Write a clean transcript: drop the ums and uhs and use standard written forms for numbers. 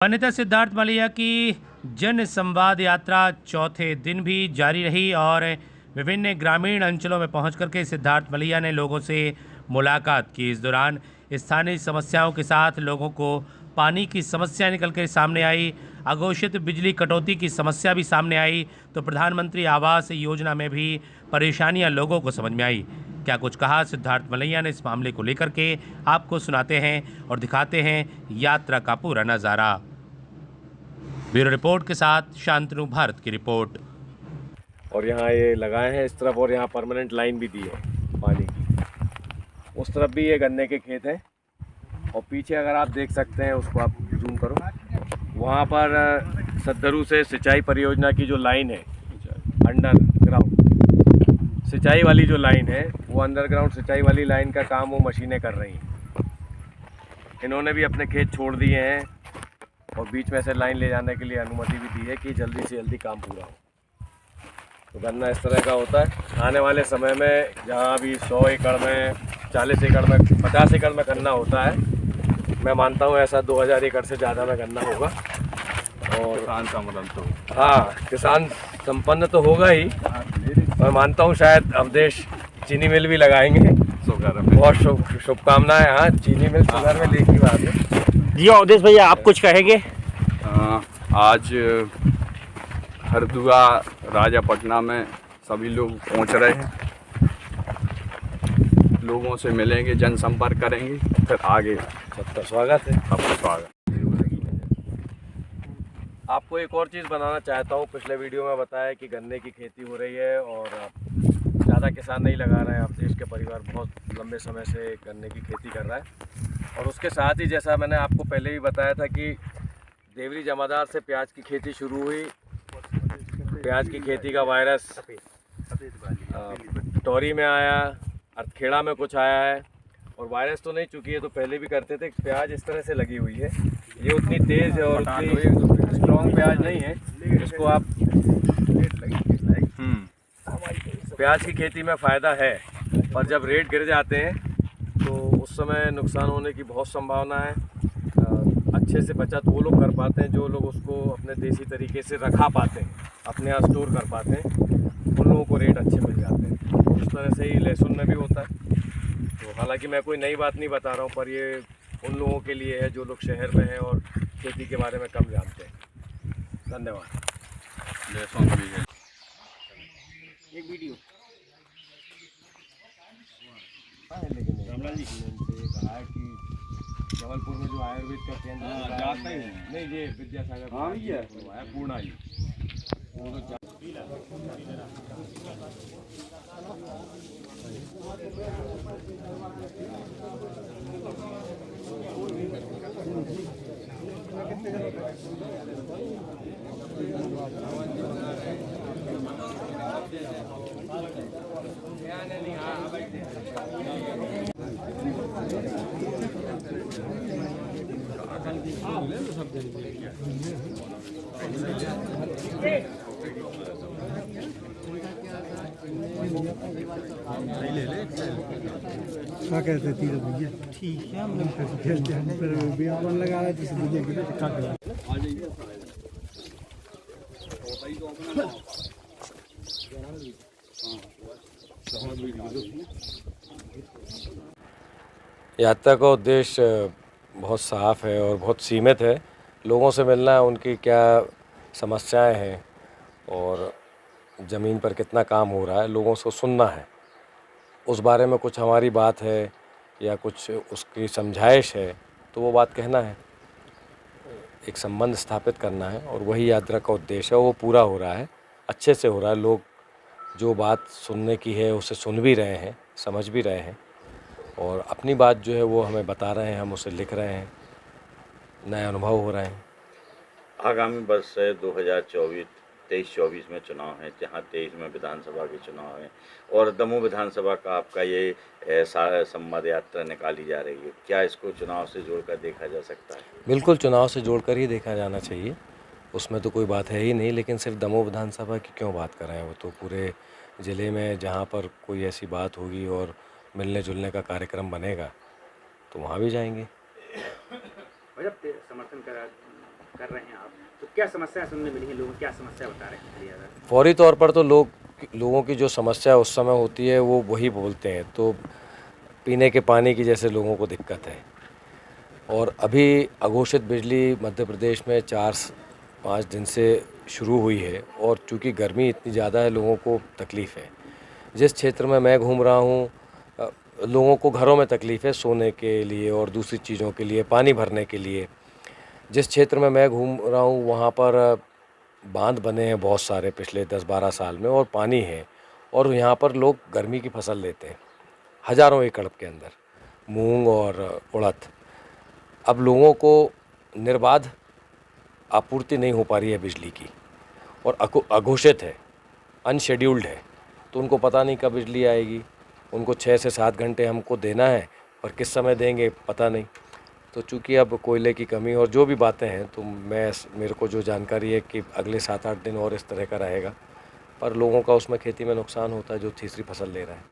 वनिता सिद्धार्थ मलैया की जन संवाद यात्रा चौथे दिन भी जारी रही और विभिन्न ग्रामीण अंचलों में पहुंच करके सिद्धार्थ मलैया ने लोगों से मुलाकात की। इस दौरान स्थानीय समस्याओं के साथ लोगों को पानी की समस्या निकल कर सामने आई, अघोषित बिजली कटौती की समस्या भी सामने आई, तो प्रधानमंत्री आवास योजना में भी परेशानियां लोगों को समझ में आई। क्या कुछ कहा सिद्धार्थ मलैया ने इस मामले को लेकर के, आपको सुनाते हैं और दिखाते हैं यात्रा का पूरा नज़ारा। ब्यूरो रिपोर्ट के साथ शांतनु भारत की रिपोर्ट। और यहाँ ये लगाए हैं इस तरफ, और यहाँ परमानेंट लाइन भी दी है पानी की। उस तरफ भी ये गन्ने के खेत हैं, और पीछे अगर आप देख सकते हैं, उसको आप जूम करो, वहाँ पर सद्दरू से सिंचाई परियोजना की जो लाइन है, अंडरग्राउंड सिंचाई वाली जो लाइन है, वो अंडरग्राउंड सिंचाई वाली लाइन का काम वो मशीनें कर रही हैं। इन्होंने भी अपने खेत छोड़ दिए हैं और बीच में से लाइन ले जाने के लिए अनुमति भी दी है कि जल्दी से जल्दी काम पूरा हो। तो गन्ना इस तरह का होता है। आने वाले समय में जहाँ भी 100 एकड़ में, 40 एकड़ में, 50 एकड़ में गन्ना होता है, मैं मानता हूँ ऐसा 2000 एकड़ से ज़्यादा में गन्ना होगा। और किसान सम्पन्न तो हाँ, किसान संपन्न तो होगा ही। मैं मानता हूँ शायद अब देश चीनी मिल भी लगाएंगे। बहुत शुभकामनाएं। हाँ, चीनी मिल शुगर में एक ही बात है। जी अवधेश भैया, आप कुछ कहेंगे? आज हरदुआ राजापटना में सभी लोग पहुंच रहे हैं। लोगों से मिलेंगे, जनसंपर्क करेंगे, फिर आगे सबका स्वागत है। सबका स्वागत। आपको एक और चीज़ बनाना चाहता हूँ। पिछले वीडियो में बताया कि गन्ने की खेती हो रही है और ज़्यादा किसान नहीं लगा रहे हैं। अब देश के परिवार बहुत लंबे समय से गन्ने की खेती कर रहा है। और उसके साथ ही जैसा मैंने आपको पहले भी बताया था कि देवरी जमादार से प्याज की खेती शुरू हुई। प्याज की खेती का वायरस टोरी में आया, अर्थखेड़ा में कुछ आया है। और वायरस तो नहीं, चुकी है तो पहले भी करते थे। प्याज इस तरह से लगी हुई है, ये उतनी तेज़ और उतनी स्ट्रॉन्ग प्याज नहीं है। इसको आप प्याज की खेती में फ़ायदा है, पर जब रेट गिर जाते हैं तो उस समय नुकसान होने की बहुत संभावना है। अच्छे से बचत वो लोग कर पाते हैं जो लोग उसको अपने देसी तरीके से रखा पाते हैं, अपने यहाँ स्टोर कर पाते हैं। उन लोगों को रेट अच्छे मिल जाते हैं। उस तरह से ही लहसुन में भी होता है। तो हालांकि मैं कोई नई बात नहीं बता रहा हूँ, पर ये उन लोगों के लिए है जो लोग शहर में हैं और खेती के बारे में कम जानते हैं। धन्यवाद। लहसुन भी है। एक वीडियो कमला जी से कहा है कि जबलपुर में जो आयुर्वेद का केंद्र जाता ही नहीं, ये विद्यासागर पूर्णा जी वो तो क्या कहते थे भैया? ठीक है, हम लोग बियावन लगा रहे थे भैया के लिए। क्या करें? यात्रा का उद्देश्य बहुत साफ है और बहुत सीमित है। लोगों से मिलना है, उनकी क्या समस्याएं हैं और ज़मीन पर कितना काम हो रहा है, लोगों से सुनना है। उस बारे में कुछ हमारी बात है या कुछ उसकी समझाइश है तो वो बात कहना है, एक संबंध स्थापित करना है। और वही यात्रा का उद्देश्य है। वो पूरा हो रहा है, अच्छे से हो रहा है। लोग जो बात सुनने की है उसे सुन भी रहे हैं, समझ भी रहे हैं, और अपनी बात जो है वो हमें बता रहे हैं, हम उसे लिख रहे हैं, नए अनुभव हो रहे हैं। आगामी वर्ष है 2023-24 में चुनाव है, जहां 23 में विधानसभा के चुनाव है और दमोह विधानसभा का आपका ये संवाद यात्रा निकाली जा रही है। क्या इसको चुनाव से जोड़कर देखा जा सकता है? बिल्कुल, चुनाव से जोड़कर ही देखा जाना चाहिए, उसमें तो कोई बात है ही नहीं। लेकिन सिर्फ दमोह विधानसभा की क्यों बात कर रहे हैं? वो तो पूरे ज़िले में जहाँ पर कोई ऐसी बात होगी और मिलने जुलने का कार्यक्रम बनेगा तो वहाँ भी जाएंगे। समर्थन करा कर रहे हैं आप, तो क्या समस्या सुनने मिली है? लोग क्या समस्या बता रहे हैं ज़्यादा? फौरी तौर पर तो लोगों की जो समस्या उस समय होती है वो वही बोलते हैं। तो पीने के पानी की जैसे लोगों को दिक्कत है, और अभी अघोषित बिजली मध्य प्रदेश में 4-5 दिन से शुरू हुई है, और चूँकि गर्मी इतनी ज़्यादा है लोगों को तकलीफ़ है। जिस क्षेत्र में मैं घूम रहा हूँ लोगों को घरों में तकलीफ़ है सोने के लिए और दूसरी चीज़ों के लिए, पानी भरने के लिए। जिस क्षेत्र में मैं घूम रहा हूँ वहाँ पर बांध बने हैं बहुत सारे पिछले 10-12 साल में, और पानी है, और यहाँ पर लोग गर्मी की फसल लेते हैं हज़ारों एकड़ के अंदर, मूंग और उड़द। अब लोगों को निर्बाध आपूर्ति नहीं हो पा रही है बिजली की, और अघोषित है, अनशेड्यूल्ड है, तो उनको पता नहीं कब बिजली आएगी। उनको 6 से 7 घंटे हमको देना है, और किस समय देंगे पता नहीं। तो चूँकि अब कोयले की कमी और जो भी बातें हैं, तो मेरे को जो जानकारी है कि अगले 7-8 दिन और इस तरह का रहेगा, पर लोगों का उसमें खेती में नुकसान होता है जो तीसरी फसल ले रहा है।